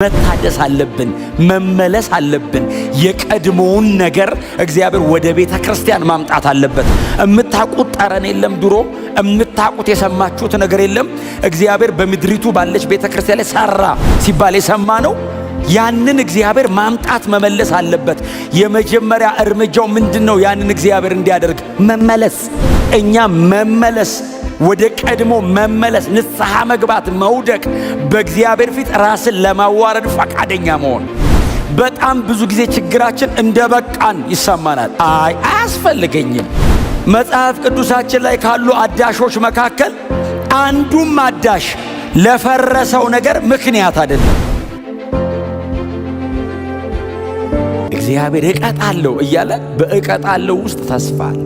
መታደስ አለብን፣ መመለስ አለብን። የቀድሞውን ነገር እግዚአብሔር ወደ ቤተ ክርስቲያን ማምጣት አለበት። እምታቁት ጠረን የለም፣ ድሮ እምታቁት የሰማችሁት ነገር የለም። እግዚአብሔር በምድሪቱ ባለች ቤተ ክርስቲያን ላይ ሰራ ሲባል የሰማ ነው። ያንን እግዚአብሔር ማምጣት መመለስ አለበት። የመጀመሪያ እርምጃው ምንድነው? ያንን እግዚአብሔር እንዲያደርግ መመለስ። እኛ መመለስ፣ ወደ ቀድሞ መመለስ፣ ንስሐ መግባት፣ መውደቅ፣ በእግዚአብሔር ፊት ራስን ለማዋረድ ፈቃደኛ መሆን። በጣም ብዙ ጊዜ ችግራችን እንደበቃን ይሰማናል። አያስፈልገኝም። መጽሐፍ ቅዱሳችን ላይ ካሉ አዳሾች መካከል አንዱም አዳሽ ለፈረሰው ነገር ምክንያት አይደለም። እግዚአብሔር እቀጣለሁ እያለ በእቀጣለሁ ውስጥ ተስፋ አለ።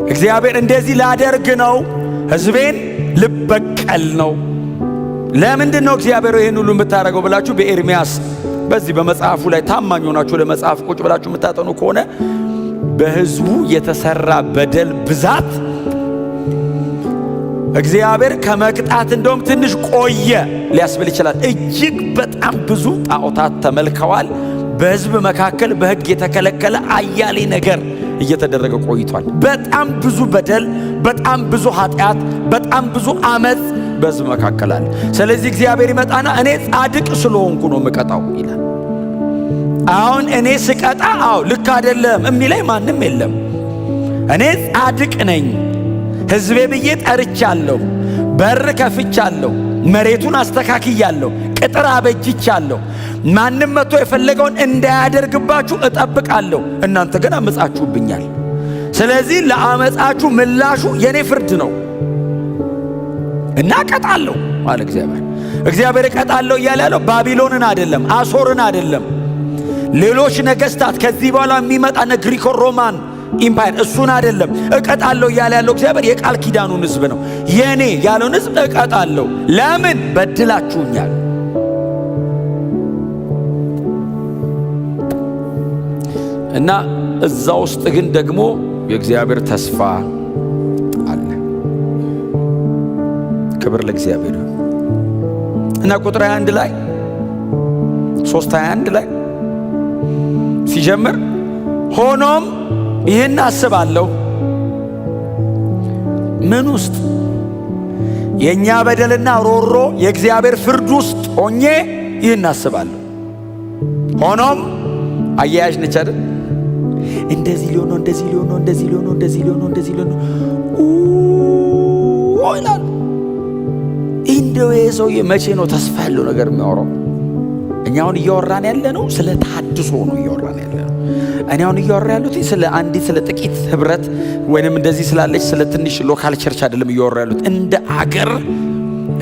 እግዚአብሔር እንደዚህ ላደርግ ነው፣ ሕዝቤን ልበቀል ነው። ለምንድን ነው እግዚአብሔር ይህን ሁሉ የምታደርገው ብላችሁ በኤርምያስ በዚህ በመጽሐፉ ላይ ታማኝ ሆናችሁ ለመጽሐፍ ቁጭ ብላችሁ የምታጠኑ ከሆነ በሕዝቡ የተሰራ በደል ብዛት እግዚአብሔር ከመቅጣት እንደውም ትንሽ ቆየ ሊያስብል ይችላል። እጅግ በጣም ብዙ ጣዖታት ተመልከዋል። በሕዝብ መካከል በሕግ የተከለከለ አያሌ ነገር እየተደረገ ቆይቷል። በጣም ብዙ በደል፣ በጣም ብዙ ኃጢአት፣ በጣም ብዙ አመፅ በሕዝብ መካከል አለ። ስለዚህ እግዚአብሔር ይመጣና እኔ ጻድቅ ስለሆንኩ ነው የምቀጣው ይላል። አሁን እኔ ስቀጣ ልክ አይደለም የሚለኝ ማንም የለም። እኔ ጻድቅ ነኝ፣ ሕዝቤ ብዬ ጠርቻለሁ፣ በር ከፍቻለሁ፣ መሬቱን አስተካክያለሁ፣ ቅጥር አበጅቻለሁ። ማንም መጥቶ የፈለገውን እንዳያደርግባችሁ እጠብቃለሁ። እናንተ ግን አመጻችሁብኛል። ስለዚህ ለአመጻችሁ ምላሹ የኔ ፍርድ ነው እና እቀጣለሁ አለ እግዚአብሔር። እግዚአብሔር እቀጣለሁ እያለ ያለው ባቢሎንን አይደለም፣ አሶርን አይደለም፣ ሌሎች ነገስታት ከዚህ በኋላ የሚመጣ ግሪኮ ሮማን ኢምፓየር እሱን አይደለም። እቀጣለሁ እያለ ያለው እግዚአብሔር የቃል ኪዳኑን ሕዝብ ነው። የኔ ያለውን ሕዝብ እቀጣለሁ። ለምን? በድላችሁኛል። እና እዛ ውስጥ ግን ደግሞ የእግዚአብሔር ተስፋ አለ። ክብር ለእግዚአብሔር። እና ቁጥር 21 ላይ 3:21 ላይ ሲጀምር ሆኖም ይህን አስባለሁ። ምን ውስጥ? የእኛ በደልና ሮሮ የእግዚአብሔር ፍርድ ውስጥ ሆኜ ይህን አስባለሁ። ሆኖም አያያዥ ነች አይደል? እንደዚህ ሊሆን ነው፣ እንደዚህ ሊሆን ነው፣ እንደዚህ ሊሆን ነው፣ እንደዚህ ሊሆን ነው፣ እንደዚህ ሊሆን ነው ይላል። እንደው ይሄ ሰውዬ መቼ ነው ተስፋ ያለው ነገር የሚያወራው? እኛ አሁን እያወራን ያለ ነው ስለ ታድሶ ነው እያወራን ያለ ነው። እኔ አሁን እያወራ ያሉት ስለ አንዲት ስለ ጥቂት ህብረት ወይንም እንደዚህ ስላለች ስለ ትንሽ ሎካል ቸርች አይደለም እያወራ ያሉት። እንደ አገር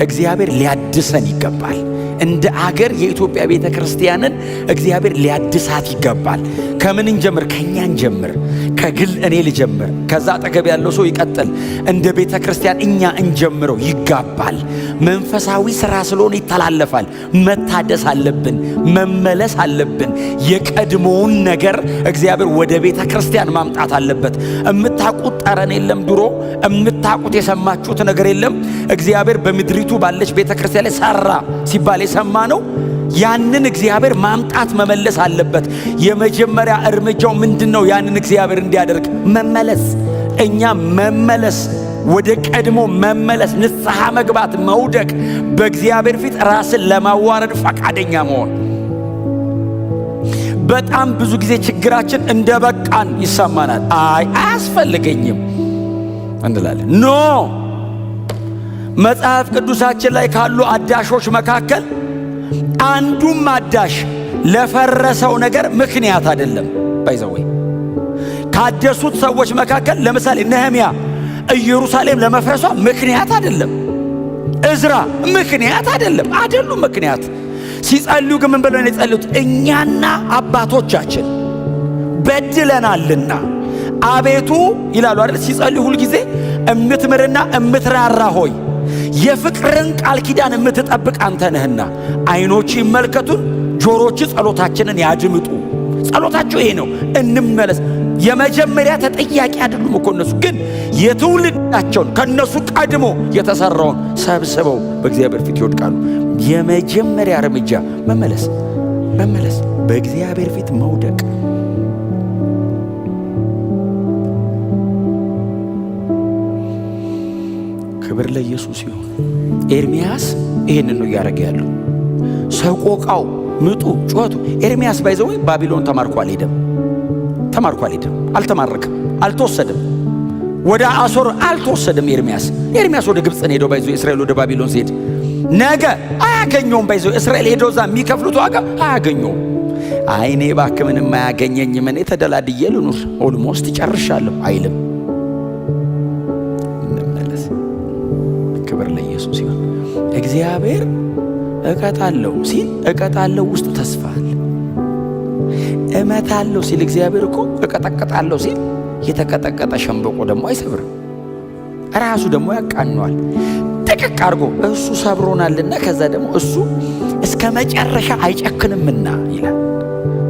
እግዚአብሔር ሊያድሰን ይገባል። እንደ አገር የኢትዮጵያ ቤተ ክርስቲያንን እግዚአብሔር ሊያድሳት ይገባል። ከምን እንጀምር? ከኛ እንጀምር። ከግል እኔ ልጀምር፣ ከዛ አጠገብ ያለው ሰው ይቀጥል። እንደ ቤተ ክርስቲያን እኛ እንጀምረው ይገባል። መንፈሳዊ ሥራ ስለሆነ ይተላለፋል። መታደስ አለብን፣ መመለስ አለብን። የቀድሞውን ነገር እግዚአብሔር ወደ ቤተ ክርስቲያን ማምጣት አለበት። እምታቁት ጠረን የለም፣ ድሮ እምታቁት የሰማችሁት ነገር የለም። እግዚአብሔር በምድሪቱ ባለች ቤተ ክርስቲያን ላይ ሰራ ሲባል የሰማ ነው። ያንን እግዚአብሔር ማምጣት መመለስ አለበት። የመጀመሪያ እርምጃው ምንድነው? ያንን እግዚአብሔር እንዲያደርግ መመለስ። እኛ መመለስ፣ ወደ ቀድሞ መመለስ፣ ንስሐ መግባት፣ መውደቅ፣ በእግዚአብሔር ፊት ራስን ለማዋረድ ፈቃደኛ መሆን። በጣም ብዙ ጊዜ ችግራችን እንደበቃን ይሰማናል። አያስፈልገኝም እንላለን። ኖ መጽሐፍ ቅዱሳችን ላይ ካሉ አዳሾች መካከል አንዱም አዳሽ ለፈረሰው ነገር ምክንያት አይደለም። ባይዘወይ ካደሱት ሰዎች መካከል ለምሳሌ ነህምያ ኢየሩሳሌም ለመፍረሷ ምክንያት አይደለም። እዝራ ምክንያት አይደሉም ምክንያት። ሲጸልዩ ግን ምን ብለው ነው የጸለዩት? እኛና አባቶቻችን በድለናልና አቤቱ ይላሉ አይደል? ሲጸልዩ ሁል ጊዜ እምትምርና እምትራራ ሆይ የፍቅርን ቃል ኪዳን የምትጠብቅ አንተ ነህና ዓይኖች ይመልከቱን፣ ጆሮች ጸሎታችንን ያድምጡ። ጸሎታቸው ይሄ ነው፣ እንመለስ። የመጀመሪያ ተጠያቂ አይደሉም እኮ እነሱ፣ ግን የትውልዳቸውን ከነሱ ቀድሞ የተሰራውን ሰብስበው በእግዚአብሔር ፊት ይወድቃሉ። የመጀመሪያ እርምጃ መመለስ በእግዚአብሔር ፊት መውደቅ። ክብር ለኢየሱስ ይሁን። ኤርምያስ ይህንን ነው እያደረገ ያለው። ሰቆቃው፣ ምጡ፣ ጩኸቱ። ኤርምያስ ባይዘው ባቢሎን ተማርኮ አልሄደም፣ አልተማረከም፣ አልተወሰደም፣ ወደ አሶር አልተወሰደም። ኤርምያስ ወደ ግብፅ ሄደው ባይዘው እስራኤል ወደ ባቢሎን ሲሄድ ነገ አያገኘውም። ባይዘው እስራኤል ሄደው እዛ የሚከፍሉት ዋጋ አያገኘውም። አይኔ እባክህ ምንም አያገኘኝም፣ እኔ ተደላድዬ ልኑር፣ ኦልሞስት ጨርሻለሁ አይልም። ክብር ለኢየሱስ ይሁን። እግዚአብሔር እቀጣለሁ ሲል እቀጣለሁ ውስጥ ተስፋ አለ። እመታለሁ ሲል እግዚአብሔር እኮ እቀጠቀጣለሁ ሲል የተቀጠቀጠ ሸምበቆ ደግሞ አይሰብርም፣ ራሱ ደግሞ ያቃነዋል። ጥቅቅ አድርጎ እሱ ሰብሮናልና ከዛ ደግሞ እሱ እስከ መጨረሻ አይጨክንምና ይላል።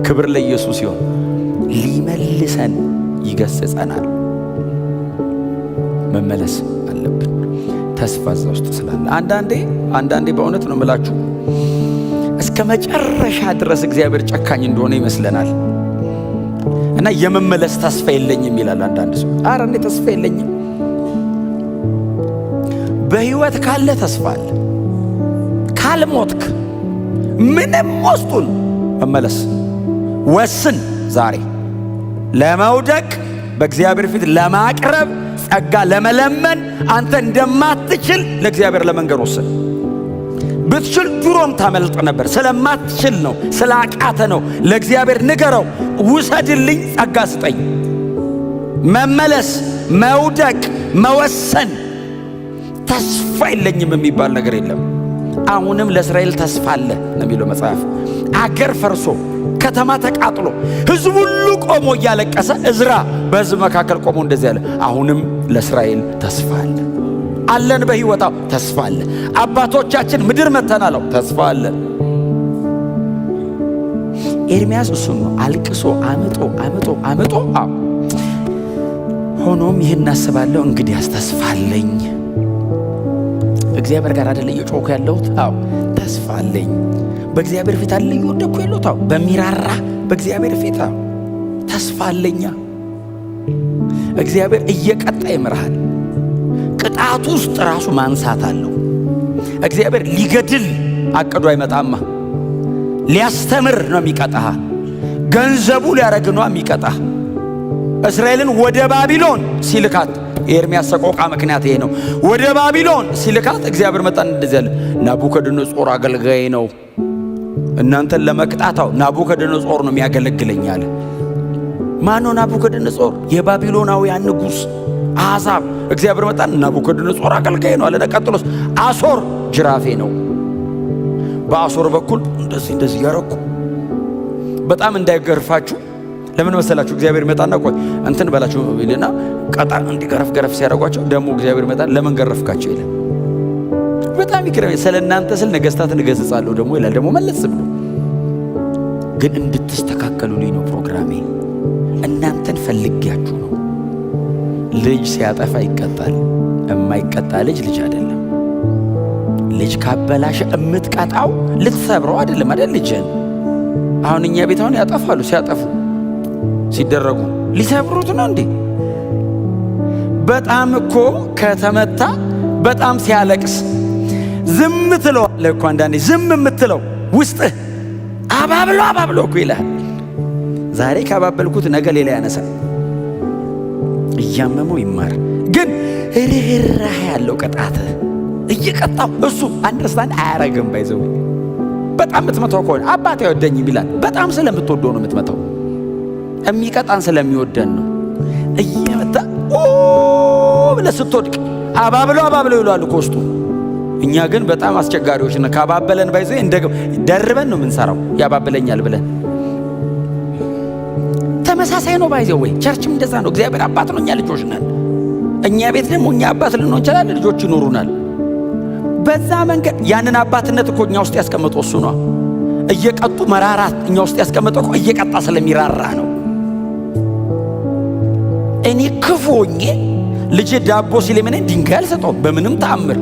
ክብር ለኢየሱስ ይሁን። ሊመልሰን ይገስጸናል። መመለስ አለብን። ተስፋ እዛ ውስጥ ስላለ አንዳንዴ በእውነት ነው የምላችሁ እስከ መጨረሻ ድረስ እግዚአብሔር ጨካኝ እንደሆነ ይመስለናል እና የመመለስ ተስፋ የለኝም ይላል አንዳንድ ሰው። ኧረ እኔ ተስፋ የለኝም። በሕይወት ካለ ተስፋ አለ። ካልሞትክ ምንም ውስጡን መመለስ ወስን። ዛሬ ለመውደቅ በእግዚአብሔር ፊት ለማቅረብ ጸጋ ለመለመን አንተ እንደማትችል ለእግዚአብሔር ለመንገር ወስን። ብትችል ድሮም ታመልጥ ነበር። ስለማትችል ነው፣ ስላቃተ ነው። ለእግዚአብሔር ንገረው፣ ውሰድልኝ፣ ጸጋ ስጠኝ። መመለስ፣ መውደቅ፣ መወሰን። ተስፋ የለኝም የሚባል ነገር የለም። አሁንም ለእስራኤል ተስፋ አለ ነው የሚለው መጽሐፍ። አገር ፈርሶ ከተማ ተቃጥሎ ሕዝብ ሁሉ ቆሞ እያለቀሰ እዝራ በሕዝብ መካከል ቆሞ እንደዚህ ያለ አሁንም ለእስራኤል ተስፋ አለ። አለን በሕይወታው ተስፋ አለ። አባቶቻችን ምድር መተናለው ተስፋ አለ። ኤርምያስ እሱን ነው አልቅሶ አምጦ ሆኖም ይህን አስባለሁ፣ እንግዲያስ ተስፋ አለኝ። እግዚአብሔር ጋር አይደለ እየጮኩ ያለሁት? ተስፋ አለኝ። በእግዚአብሔር ፊት አለ እየወደኩ ያለሁት? በሚራራ በእግዚአብሔር ፊት ተስፋ አለኛ። እግዚአብሔር እየቀጣ ይምርሃል። ቅጣቱ ውስጥ ራሱ ማንሳት አለው። እግዚአብሔር ሊገድል አቅዶ አይመጣማ። ሊያስተምር ነው የሚቀጣህ። ገንዘቡ ሊያረግ ነው የሚቀጣህ። እስራኤልን ወደ ባቢሎን ሲልካት የኤርምያስ ሰቆቃ ምክንያት ይሄ ነው። ወደ ባቢሎን ሲልካት እግዚአብሔር መጣን እንደዚህ ያለ ናቡከደነጾር አገልጋይ ነው፣ እናንተን ለመቅጣታው ናቡከደነጾር ነው የሚያገለግለኝ አለ። ማን ነው ናቡከደነጾር? የባቢሎናውያን ንጉሥ አሕዛብ። እግዚአብሔር መጣን ናቡከደነጾር አገልጋይ ነው አለ። ቀጥሎስ አሶር ጅራፌ ነው። በአሶር በኩል እንደዚህ ያረኩ በጣም እንዳይገርፋችሁ። ለምን መሰላችሁ? እግዚአብሔር ይመጣና ቆይ እንትን በላችሁ ይልና ቀጣ እንዲገረፍ ሲያደርጓቸው ደግሞ እግዚአብሔር ይመጣ ለምን ገረፍካቸው ይላል። በጣም ይገርማል። ስለእናንተ ስል ነገሥታትን እገሥጻለሁ ደግሞ ይላል። ደግሞ መለስ ብሎ ግን እንድትስተካከሉልኝ ነው ፕሮግራሜ። እናንተን ፈልጊያችሁ ነው። ልጅ ሲያጠፋ ይቀጣል። የማይቀጣ ልጅ አይደለም። ልጅ ካበላሸ እምትቀጣው ልትሰብረው አይደለም አይደል? ልጅን አሁን እኛ ቤት አሁን ያጠፋሉ። ሲያጠፉ ሲደረጉ ሊሰብሩት ነው እንዴ? በጣም እኮ ከተመታ በጣም ሲያለቅስ ዝም ትለዋለህ እኮ። አንዳንዴ ዝም የምትለው ውስጥህ አባብሎ እኮ ይላል። ዛሬ ካባበልኩት ነገ ሌላ ያነሳል። እያመመው ይማር። ግን ርህራሄ ያለው ቅጣት እየቀጣው እሱ አንደርስታንድ አያረግም። ባይዘው በጣም የምትመታው ከሆነ አባቴ አይወደኝም ይላል። በጣም ስለምትወደው ነው የምትመታው። የሚቀጣን ስለሚወደን ነው። እየመታ ብለህ ስትወድቅ አባብሎ ይሏል እኮ ውስጡ። እኛ ግን በጣም አስቸጋሪዎች ነን። ካባበለን ባይዘው ደርበን ነው የምንሰራው። ያባብለኛል ብለን ተመሳሳይ ነው ባይዘው። ወይ ቸርችም እንደዛ ነው። እግዚአብሔር አባት ነው፣ እኛ ልጆች ነን። እኛ ቤት ደግሞ እኛ አባት ልንሆን እንችላለን፣ ልጆች ይኖሩናል። በዛ መንገድ ያንን አባትነት እኮ እኛ ውስጥ ያስቀመጠው እሱ ነው። እየቀጡ መራራት እኛ ውስጥ ያስቀመጠው እኮ እየቀጣ ስለሚራራ ነው። እኔ ክፉ ሆኜ ልጄ ዳቦ ሲለኝ ድንጋይ አልሰጠውም በምንም ተአምር።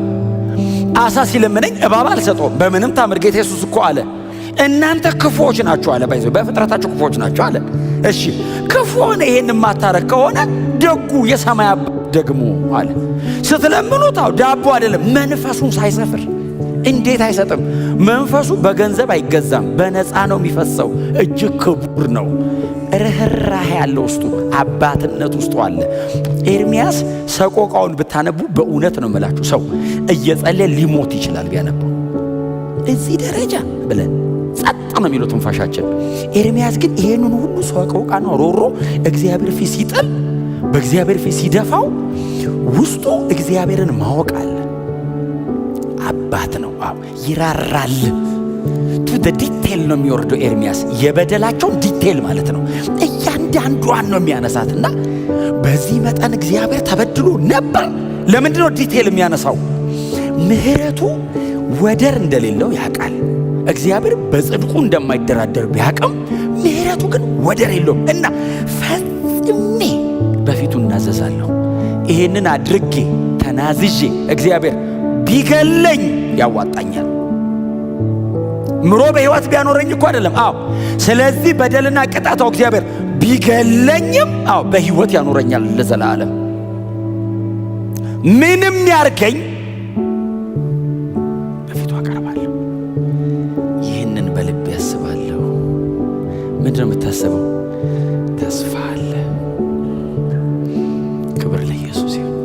አሳ ሲለምነኝ እባብ አልሰጠውም በምንም ታምር። ጌታ ኢየሱስ እኮ አለ እናንተ ክፉዎች ናችሁ አለ። ባይዘው በፍጥረታችሁ ክፉዎች ናችሁ አለ። እሺ ክፉ ሆነ ይሄን ማታረክ ከሆነ ደጉ የሰማይ አባት ደግሞ አለ ስትለምኑት ዳቦ አይደለም መንፈሱን ሳይሰፍር እንዴት አይሰጥም? መንፈሱ በገንዘብ አይገዛም፣ በነፃ ነው የሚፈሰው። እጅግ ክቡር ነው። ርህራሄ ያለ ውስጡ አባትነት ውስጡ አለ። ኤርምያስ ሰቆቃውን ብታነቡ በእውነት ነው የምላችሁ ሰው እየጸለየ ሊሞት ይችላል ቢያነበው። እዚህ ደረጃ ብለን ጸጥ ነው የሚለው ትንፋሻችን። ኤርምያስ ግን ይሄንን ሁሉ ሰቆቃ ነው ሮሮ እግዚአብሔር ፊት ሲጥል በእግዚአብሔር ፊት ሲደፋው ውስጡ እግዚአብሔርን ማወቅ አለ። አባት ነው። ይራራል። ቱ ዲቴል ነው የሚወርደው ኤርምያስ። የበደላቸውን ዲቴል ማለት ነው። እያንዳንዷን ነው የሚያነሳትና በዚህ መጠን እግዚአብሔር ተበድሎ ነበር። ለምንድን ነው ዲቴል የሚያነሳው? ምሕረቱ ወደር እንደሌለው ያውቃል። እግዚአብሔር በጽድቁ እንደማይደራደር ቢያውቅም ምሕረቱ ግን ወደር የለውም እና ፈጽሜ በፊቱ እናዘዛለሁ። ይሄንን አድርጌ ተናዝዤ እግዚአብሔር ቢገለኝ ያዋጣኛል። ምሮ በሕይወት ቢያኖረኝ እኮ አይደለም። ስለዚህ በደልና ቅጣታው እግዚአብሔር ቢገለኝም በሕይወት ያኖረኛል ለዘላለም። ምንም ያርገኝ በፊቱ አቀርባለሁ። ይህንን በልቤ ያስባለሁ። ምንድነው የምታስበው? ተስፋ አለ። ክብር ለኢየሱስ ይሁን።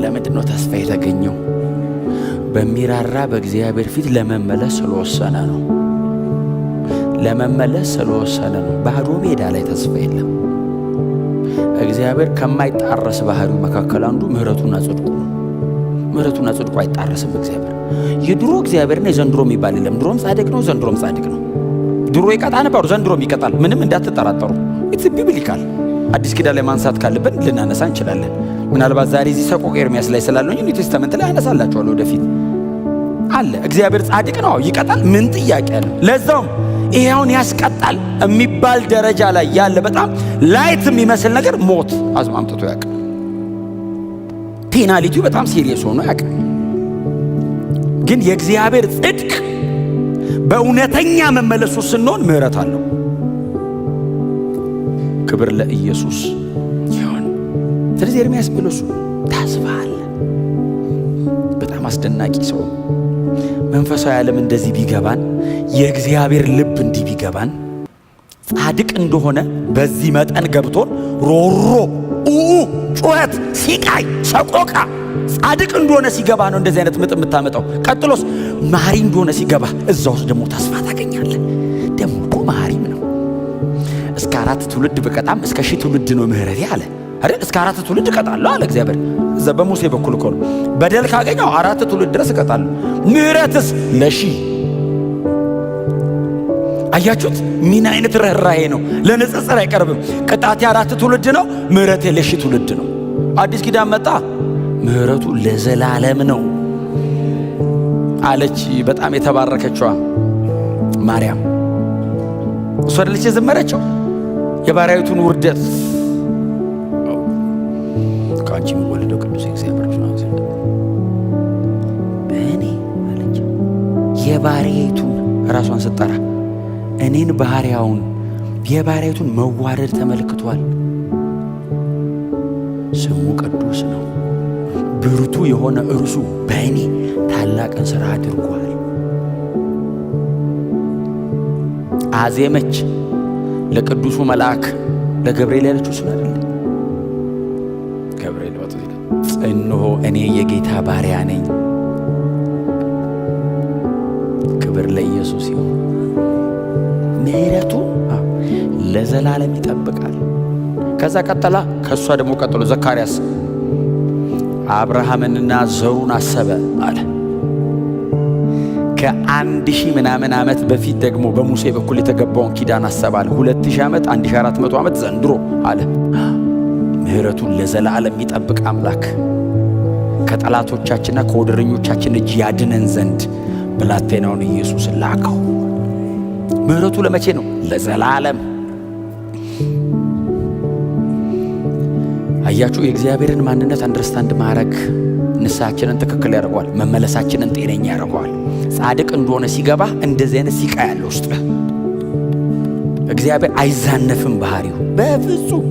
ለምንድን ነው ተስፋ የተገኘው? በሚራራ በእግዚአብሔር ፊት ለመመለስ ስለወሰነ ነው። ለመመለስ ስለወሰነ ነው። ባዶ ሜዳ ላይ ተስፋ የለም። እግዚአብሔር ከማይጣረስ ባህሪው መካከል አንዱ ምሕረቱና ጽድቁ ነው። ምሕረቱና ጽድቁ አይጣረስም። እግዚአብሔር የድሮ እግዚአብሔርና የዘንድሮ የሚባል የለም። ድሮም ጻድቅ ነው፣ ዘንድሮም ጻድቅ ነው። ድሮ ይቀጣ ነበር፣ ዘንድሮም ይቀጣል። ምንም እንዳትጠራጠሩ። ኢትስ ቢብሊካል። አዲስ ኪዳን ላይ ማንሳት ካለብን ልናነሳ እንችላለን። ምናልባት ዛሬ እዚህ ሰቆቃ ኤርምያስ ላይ ስላለው ኒው ቴስተመንት ላይ አነሳላችኋለሁ ወደፊት አለ። እግዚአብሔር ጻድቅ ነው፣ ይቀጣል። ምን ጥያቄ አለ? ለዛውም ይሄውን ያስቀጣል የሚባል ደረጃ ላይ ያለ በጣም ላይት የሚመስል ነገር ሞት አምጥቶ ያውቅ። ፔናሊቲው በጣም ሲሪየስ ሆኖ ያውቅ። ግን የእግዚአብሔር ጽድቅ በእውነተኛ መመለሱ ስንሆን ምሕረት አለው። ክብር ለኢየሱስ ይሁን። ስለዚህ ኤርምያስ ቢሉስ ተስፋ አለ። በጣም አስደናቂ ሰው። መንፈሳዊ ዓለም እንደዚህ ቢገባን፣ የእግዚአብሔር ልብ እንዲህ ቢገባን፣ ጻድቅ እንደሆነ በዚህ መጠን ገብቶን ሮሮ ጩኸት፣ ሲቃይ፣ ሰቆቃ ጻድቅ እንደሆነ ሲገባ ነው እንደዚህ አይነት ምጥ የምታመጣው። ቀጥሎስ መሐሪ እንደሆነ ሲገባ እዛ ውስጥ ደግሞ ተስፋ ታገኛለህ። ደግሞ እኮ መሐሪም ነው። እስከ 4 ትውልድ ብቀጣም እስከ 1000 ትውልድ ነው ምሕረቴ አለ አይደል? እስከ 4 ትውልድ እቀጣለሁ አለ እግዚአብሔር። እዛ በሙሴ በኩል እኮ ነው። በደል ካገኘው 4 ትውልድ ድረስ እቀጣለሁ። ምሕረትስ ለ1000። አያችሁት? ምን አይነት ርህራሄ ነው! ለንጽጽር አይቀርብም። ቅጣቴ 4 ትውልድ ነው፣ ምሕረቴ ለ1000 ትውልድ ነው። አዲስ ኪዳን መጣ፣ ምሕረቱ ለዘላለም ነው አለች በጣም የተባረከችዋ ማርያም። እሷ አይደለች የዘመረችው የባሪያይቱን ውርደት ከአንቺ የሚወለደው ቅዱስ እግዚአብሔር ነው በእኔ አለች። የባሪያይቱን ራሷን ስጠራ እኔን ባሪያውን የባሪያይቱን መዋረድ ተመልክቷል። ስሙ ቅዱስ ነው። ብርቱ የሆነ እርሱ በእኔ ታላቅን ሥራ አድርጓል። አዜመች ለቅዱሱ መልአክ ለገብርኤል ያለችው እሱን አይደል? ገብርኤል ወጥቶ ይላል እነሆ እኔ የጌታ ባሪያ ነኝ። ክብር ለኢየሱስ ይሁን። ምሕረቱ ለዘላለም ይጠብቃል። ከዛ ቀጠላ ከእሷ ደግሞ ቀጥሎ ዘካርያስ አብርሃምንና ዘሩን አሰበ አለ። ከ1000 ምናምን ዓመት በፊት ደግሞ በሙሴ በኩል የተገባውን ኪዳን አሰበ አለ። 2000 ዓመት 1400 ዓመት ዘንድሮ አለ። ምሕረቱን ለዘላለም የሚጠብቅ አምላክ ከጠላቶቻችንና ከወደረኞቻችን እጅ ያድነን ዘንድ ብላቴናውን ኢየሱስን ላከው። ምሕረቱ ለመቼ ነው? ለዘላለም። አያችሁ፣ የእግዚአብሔርን ማንነት አንደርስታንድ ማድረግ ንስሐችንን ትክክል ያደርገዋል። መመለሳችንን ጤነኛ ያደርገዋል። ጻድቅ እንደሆነ ሲገባ እንደዚህ አይነት ሲቃ ያለ ውስጥ እግዚአብሔር አይዛነፍም ባህሪው በፍጹም።